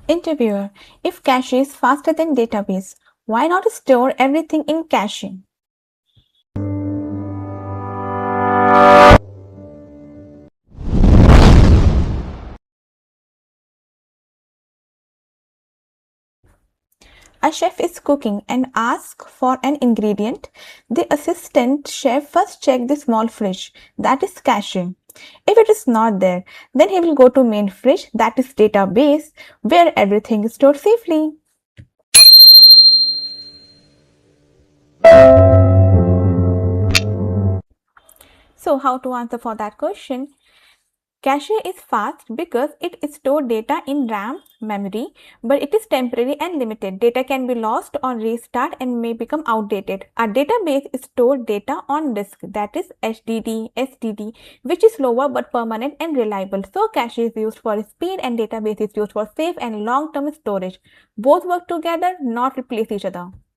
Interviewer: if cache is faster than database, why not store everything in cache? A chef is cooking and asks for an ingredient. The assistant chef first checks the small fridge, that is cache. If it is not there, then he will go to main fridge, that is database, where everything is stored safely. So how to answer for that question? Cache is fast because it stores data in RAM memory, but it is temporary and limited. Data can be lost or restart and may become outdated. A database stores data on disk, that is HDD, SSD, which is slower but permanent and reliable. So cache is used for speed and database is used for safe and long-term storage. Both work together, not replace each other.